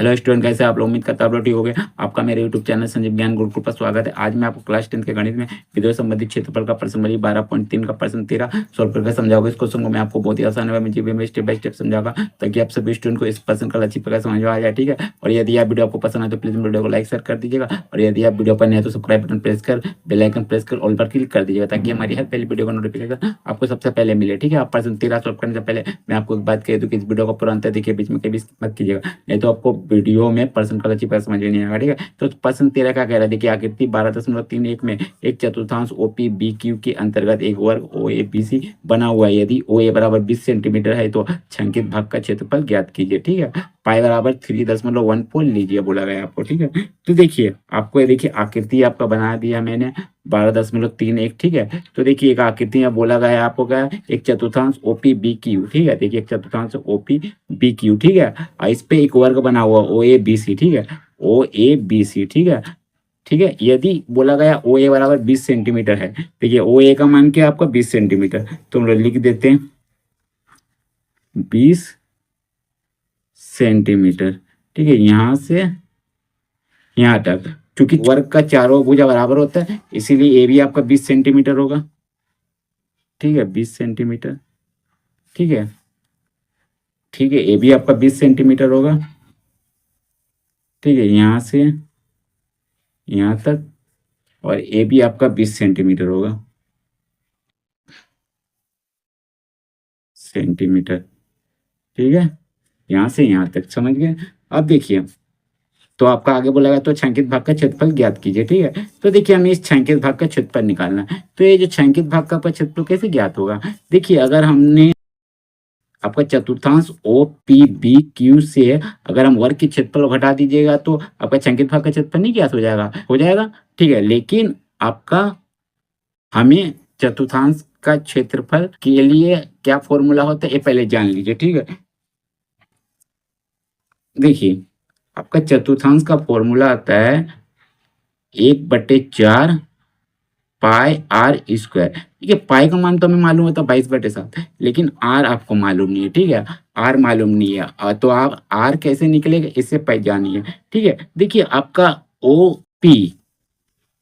Hello student, कैसे आप लोग? उम्मीद करता आप लोग ठीक हो गए। आपका मेरे यूट्यूब चैनल संजीव ज्ञान गुरुकुल पर स्वागत है। आज मैं आपको क्लास 10 के गणित में विद्युत संबंधित क्षेत्रफल का प्रश्न नंबर 12.3 का प्रश्न 13 सॉल्व करके समझाऊंगा। इस क्वेश्चन को मैं आपको बहुत ही आसान वे में स्टेप बाय स्टेप समझाऊंगा ताकि आप सभी स्टूडेंट को इस प्रश्न का अच्छी प्रकार समझ में आ जाए। ठीक है, और यदि आप वीडियो आपको पसंद आए तो प्लीज वीडियो को लाइक शेयर कर दीजिएगा, और यदि आप वीडियो पर नए तो सब्सक्राइब बटन प्रेस कर बेल आइकन प्रेस कर ऑल पर क्लिक कर दीजिएगा ताकि हमारी हर पहली वीडियो का नोटिफिकेशन आपको सबसे पहले मिले। ठीक है, आप प्रश्न 13 सॉल्व करने से पहले मैं आपको एक बात कह दूं कि इस वीडियो को पूरा अंत देखिए, बीच में कभी मत कीजिएगा, नहीं तो आपको वीडियो में प्रश्न का अच्छी तरह समझ में नहीं आएगा। ठीक है, तो प्रश्न 13 का कह रहा है, देखिए आकृति 12.31 में एक चतुर्थांश ओपी बी क्यू के अंतर्गत एक वर्ग ओ ए बी सी बना हुआ है। यदि ओ ए बराबर 20 सेंटीमीटर है तो छंकित भाग का क्षेत्रफल ज्ञात कीजिए। ठीक है, पाई बराबर 3.14 लीजिए बोला गया आपको। ठीक है, तो देखिए आपको, देखिए आकृति आपका बना दिया मैंने 12.31। ठीक है, तो देखिए एक आकृति में बोला गया है आपको, क्या है, एक चतुर्थांश ओपी बी क्यू। ठीक है, देखिए एक चतुर्थांश ओपी बी क्यू। ठीक है, इस पे एक वर्ग बना हुआ ओ ए बी सी। ठीक है, ओ ए बी सी। ठीक है, ठीक है, यदि बोला गया ओ ए बराबर 20 सेंटीमीटर है, देखिए ओ ए का मान क्या है आपका 20 सेंटीमीटर, तो हम लोग लिख देते हैं 20 सेंटीमीटर। ठीक है, यहां से यहां तक, क्योंकि वर्ग का चारों भुजा बराबर होता है इसीलिए ए भी आपका 20 सेंटीमीटर होगा। ठीक है, 20 सेंटीमीटर। ठीक है, ठीक है, ए भी आपका 20 सेंटीमीटर होगा। ठीक है, यहां से यहां तक, और ए भी आपका 20 सेंटीमीटर होगा। सेंटीमीटर। ठीक है, यहां से यहां तक समझ गए। अब देखिए, तो आपका आगे बोला गया तो छांकित भाग का क्षेत्रफल ज्ञात कीजिए। ठीक है, तो देखिए हमें इस छांकित भाग का क्षेत्रफल निकालना है, तो ये जो छांकित भाग का क्षेत्रफल कैसे ज्ञात होगा? देखिए अगर हमने आपका चतुर्थांश ओ पी बी क्यू से अगर हम वर्ग के क्षेत्रफल को घटा दीजिएगा तो आपका छांकित भाग का क्षेत्रफल नहीं ज्ञात हो जाएगा? हो जाएगा। ठीक है, लेकिन आपका हमें चतुर्थांश का क्षेत्रफल के लिए क्या फॉर्मूला होता है ये पहले जान लीजिए। ठीक है, देखिए आपका चतुर्थांश का फॉर्मूला आता है 1/4 पाई आर स्क्वायर। ठीक है, पाई का मान तो हमें मालूम होता है 22/7, लेकिन आर आपको मालूम नहीं है। ठीक है, आर मालूम नहीं है, तो आप आर कैसे निकलेगा इससे पहचानिए। ठीक है, देखिए आपका ओ पी,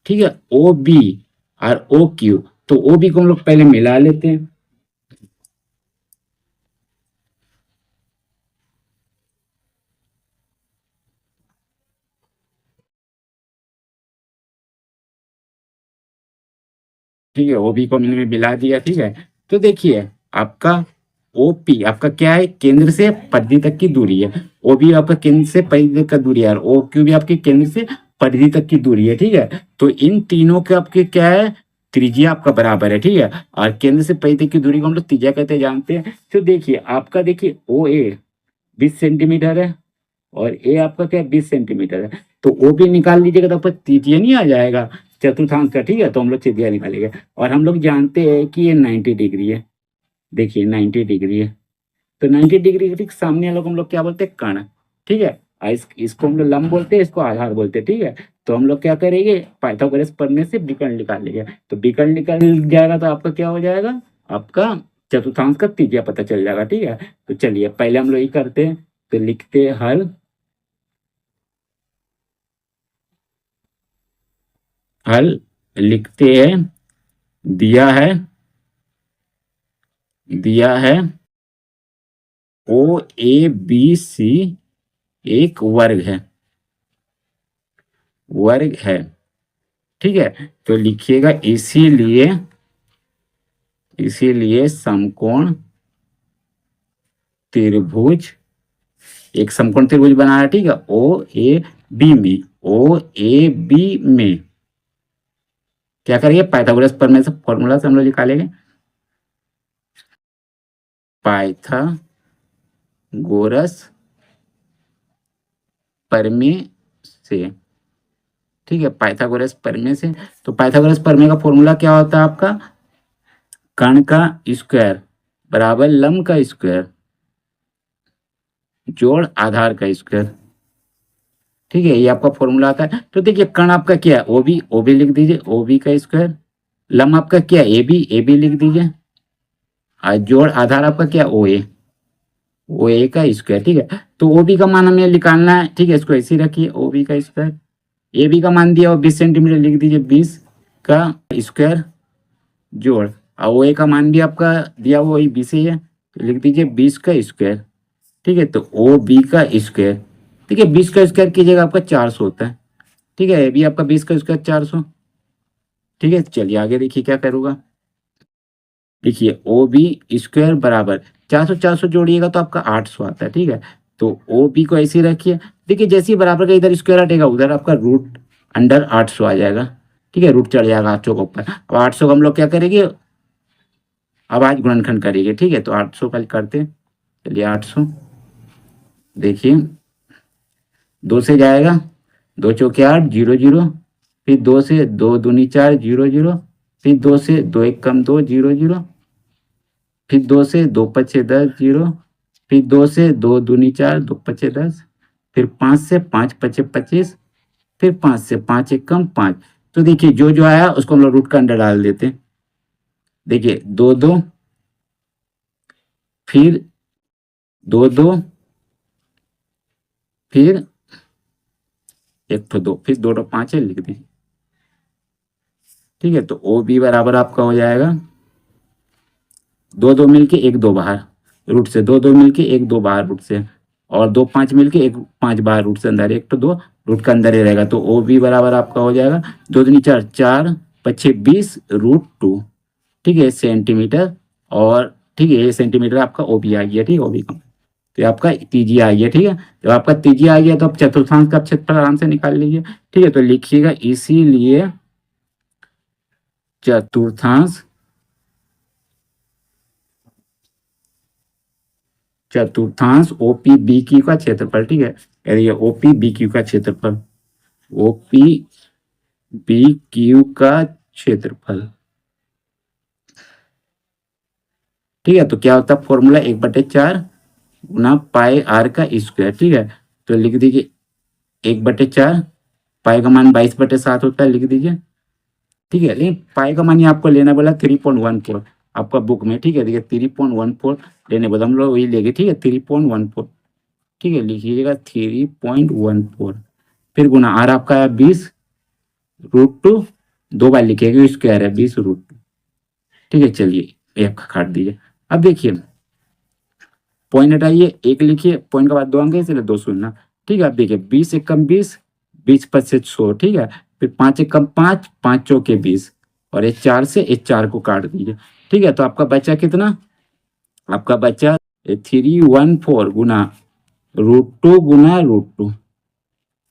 ठीक है, ओ बी और ओ क्यू, तो ओ बी को हम लोग पहले मिला लेते हैं। ठीक है, ओ बी को मैंने मिला दिया। ठीक है, तो देखिए आपका ओपी आपका क्या है, केंद्र से परिधि तक की दूरी है। ओ बी आपका केंद्र से परिधि तक का दूरी है, और ओ क्यू भी आपके केंद्र से परिधि तक की दूरी है। ठीक है, तो इन तीनों के आपके क्या है, त्रिज्या आपका बराबर है। ठीक है, और केंद्र से परिधि तक की दूरी को हम लोग त्रिज्या कहते हैं, जानते हैं। तो देखिए आपका, देखिए ओ ए 20 सेंटीमीटर है और ए आपका क्या है 20 सेंटीमीटर है, तो ओ भी निकाल लीजिएगा तो आपका त्रिज्या नहीं आ जाएगा चतुर्थांश का। ठीक है, तो हम लोग त्रिज्या निकालेंगे, और हम लोग जानते हैं कि ये 90 डिग्री है। देखिए 90 डिग्री है, तो 90 डिग्री के ठीक सामने वालों को हम लोग क्या बोलते हैं, कर्ण। ठीक है, इसको हम लोग लंब बोलते हैं, इसको आधार बोलते हैं। ठीक है, तो हम लोग क्या करेंगे, पाइथागोरस पढ़ने से विकर्ण निकालेंगे, तो विकर्ण निकल जाएगा तो आपका क्या हो जाएगा, आपका चतुर्थांश का त्रिज्या पता चल जाएगा। ठीक है, तो चलिए पहले हम लोग ये करते हैं, तो लिखते हैं हल। हल लिखते हैं, दिया है, दिया है ओ ए बी सी एक वर्ग है, वर्ग है। ठीक है, तो लिखिएगा इसीलिए, इसीलिए समकोण त्रिभुज, एक समकोण त्रिभुज बनाया। ठीक है, ओ ए बी में, ओ ए बी में क्या करेंगे, पाइथागोरस प्रमेय से फॉर्मूला से हम लोग निकालेंगे, पाइथागोरस प्रमेय से। ठीक है, पाइथागोरस प्रमेय से, तो पाइथागोरस प्रमेय का फॉर्मूला क्या होता है आपका, कर्ण का स्क्वायर बराबर लंब का स्क्वायर जोड़ आधार का स्क्वायर। ठीक है, ये आपका फॉर्मूला आता है। तो देखिए कर्ण आपका क्या है, ओ बी लिख दीजिए, ओ बी का स्क्वायर। लंब आपका क्या है, ए बी लिख दीजिए, और जोड़ आधार आपका क्या, ओ ए। ओ ए का स्क्वायर, ठीक है। तो ओ बी का मान हमें निकालना है, ठीक है। इसको ऐसे ही रखिए, ओ बी का स्क्वायर, ए बी का मान दिया और 20 सेंटीमीटर लिख दीजिए, 20 का स्क्वायर जोड़, और ओ ए का मान भी आपका दिया हुआ वही 20 ही है, तो लिख दीजिए 20 का स्क्वायर, ठीक है। तो ओ बी का स्क्वायर, ठीक है, 20 का स्क्वायर कीजिएगा आपका 400 होता है, ठीक है। ए बी आपका 20 का स्क्वायर 400, ठीक है। चलिए आगे देखिए क्या करूँगा। देखिए ओ बी स्क्वायर बराबर 400 जोड़िएगा तो आपका 800 आता है, ठीक है। तो ओ बी को ऐसे ही रखिए। देखिए जैसे ही बराबर का इधर स्क्वायर हटेगा उधर आपका रूट अंडर 800 आ जाएगा, ठीक है। रूट चढ़ जाएगा 800 के ऊपर। अब 800 को हम लोग क्या करेंगे, अब आज गुणनखंड करेंगे, ठीक है। तो 800 का करते हैं, चलिए 800, देखिए 2 से जाएगा, 2 चौके 8, 0 0, फिर 2 से 2 दूनी 4, 0 0, फिर 2 से 2 1 कम 2, 0 0, फिर 2 से 2 पचे 10, 0, फिर 2 से 2 दूनी 4, 2 पचे 10, फिर 5 से 5 पचे 25, फिर 5 से 5 एक कम 5। तो देखिए जो जो आया उसको हम लोग रूट का अंडर डाल देते हैं। देखिए 2 2, फिर 2 2, फिर 1 तो 2, फिर 2 5 है, लिख दीजिए, ठीक है। तो ओ बी बराबर आपका हो जाएगा 2 2 मिलके 1 2 बाहर रूट से, 2 2 मिलके 1 2 बाहर रूट से, और 2 5 मिलके 1 5 बाहर रूट से अंदर, 1 तो 2 रूट का अंदर ही रहेगा। तो ओ बी बराबर आपका हो जाएगा 2 दूनी 4, 4 पच्चे 20 रूट 2, ठीक है, सेंटीमीटर। और ठीक है, ये सेंटीमीटर आपका ओ बी आ गया, ठीक है, ओ बी का। तो ये आपका तीजी आ गया, ठीक है। जब आपका तीजी आ गया तो आप चतुर्थांश का क्षेत्रफल आराम से निकाल लीजिए, ठीक है। तो लिखिएगा इसीलिए चतुर्थांश चतुर्थांश ओपी बी क्यू का क्षेत्रफल, ठीक है। ये ओपी बी क्यू का क्षेत्रफल, ओपी बी क्यू का क्षेत्रफल, ठीक है। तो क्या होता है फॉर्मूला, 1/4 गुना पाई आर का स्क्वायर, ठीक है। तो लिख दीजिए 1/4, पाई का मान 22/7 होता है, लिख दीजिए, ठीक है। लेकिन पाई का मान ही आपको लेना बोला 3.14 आपका बुक में, ठीक है। देखिए 3.14 लेने बोला, हम लोग वही लेंगे, ठीक है, 3.14, ठीक है। लिखिएगा 3.14, फिर गुना आर आपका है 20 रूट 2, 2 बार लिखिएगा, स्क्वायर है 20 रूट 2, ठीक है। चलिए एक काट दीजिए। अब देखिए पॉइंट हटाइए, एक लिखिए, पॉइंट के बाद 2 अंक है इसलिए 2 शून्य, ठीक है। अब देखिए 20 एक कम 20, 20 पच्चीस 100, ठीक है। फिर 5 एक कम 5, 5 चौके 20, और ये 4 से इस 4 को काट दीजिए, ठीक है। तो आपका बचा कितना, आपका बचा 314 गुना रूट 2 गुना रूट 2,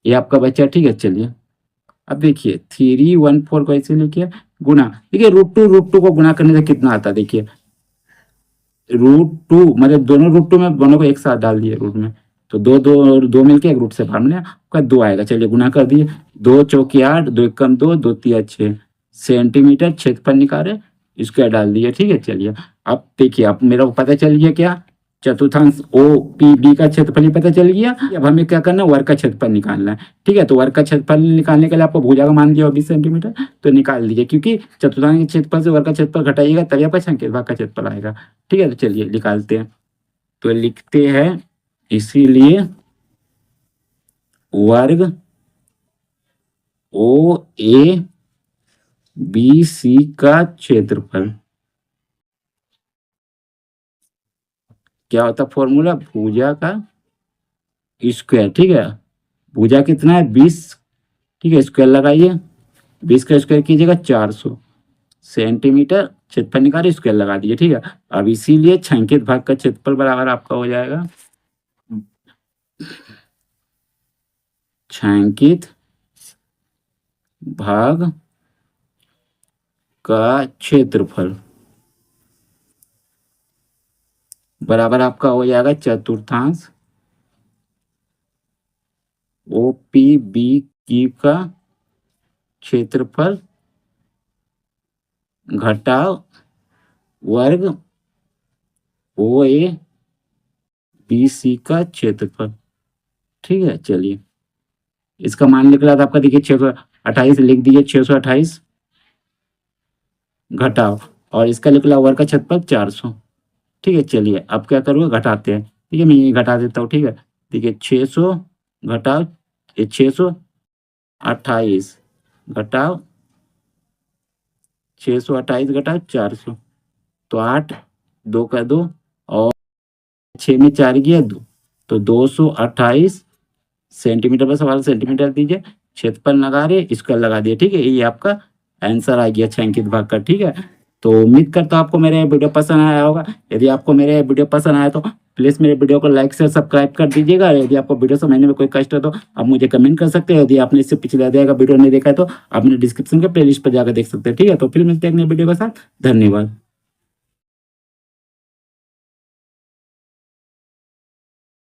ये आपका बचा, ठीक है। चलिए अब देखिए 314 को ऐसे लिखिए गुना, देखिए रूट टू को गुना करने से कितना आता है, देखिए रूट 2 मतलब दोनों रूट 2 में दोनों को एक साथ डाल दिए रूट में, तो 2 2 और 2 मिलके एक रूट से बाहर में आपका 2 आएगा। चलिए गुना कर दिए, 2 चौके 8, 2 एक कम 2, 2 तिया 6 सेंटीमीटर क्षेत्रफल निकाले, इसको डाल दिए, ठीक है। चलिए अब देखिए अब मेरा को पता चल गया क्या, चतुर्थांश ओ पी बी का क्षेत्रफल ही पता चल गया। अब हमें क्या करना है, वर्ग का क्षेत्रफल निकालना है, ठीक है। तो वर्ग का क्षेत्रफल निकालने के लिए आपको भुजा का मान दिया 20 सेंटीमीटर, तो निकाल दीजिए, क्योंकि चतुर्थांश के क्षेत्रफल से वर्ग का क्षेत्रफल घटाइएगा तभी आपका संकेत भाग का क्षेत्रफल आएगा, ठीक है। तो चलिए निकालते हैं, तो लिखते हैं इसीलिए वर्ग ओ ए बी सी का क्षेत्रफल क्या होता है, फॉर्मूला भुजा का स्क्वायर, ठीक है। भुजा कितना है 20, ठीक है, स्क्वायर लगाइए, 20 का स्क्वायर कीजिएगा 400 सेंटीमीटर, क्षेत्रफल निकालिए, स्क्वायर लगा दीजिए, ठीक है। अब इसीलिए छांकित भाग का क्षेत्रफल बराबर आपका हो जाएगा छांकित भाग का क्षेत्रफल बराबर आपका हो जाएगा चतुर्थांश ओ पी बी क्यू का क्षेत्रफल घटाव वर्ग ओ ए बी सी का क्षेत्रफल, ठीक है। चलिए इसका मान निकला था आपका, देखिए 628 लिख दीजिए, 628 घटाव, और इसका निकला वर्ग का क्षेत्रफल 400, ठीक है। चलिए अब क्या करूँगा, घटाते हैं, ठीक है, मैं ये घटा देता हूँ। ठीक है, देखिए 600 घटाओ 628 घटाओ 628 घटाओ 400, तो 8 2 का 2 और 6 में 4 गया 2, तो 228 सेंटीमीटर पर सवाल सेंटीमीटर दीजिए, क्षेत्रफल लगा रहे इसका लगा दिए। ठीक है, ये आपका आंसर आ गया छायांकित भाग का। ठीक है, तो उम्मीद करता हूँ आपको मेरा वीडियो पसंद आया होगा। यदि आपको मेरे वीडियो पसंद आया तो प्लीज़ मेरे वीडियो को लाइक से सब्सक्राइब कर दीजिएगा। यदि आपको वीडियो समझने में कोई कष्ट हो तो आप मुझे कमेंट कर सकते हैं। यदि आपने इससे पिछले अध्याय का वीडियो नहीं देखा है तो आपने डिस्क्रिप्शन के प्लेलिस्ट पर जाकर देख सकते हैं। ठीक है, तो फिर मिलते हैं अगले वीडियो के साथ। धन्यवाद।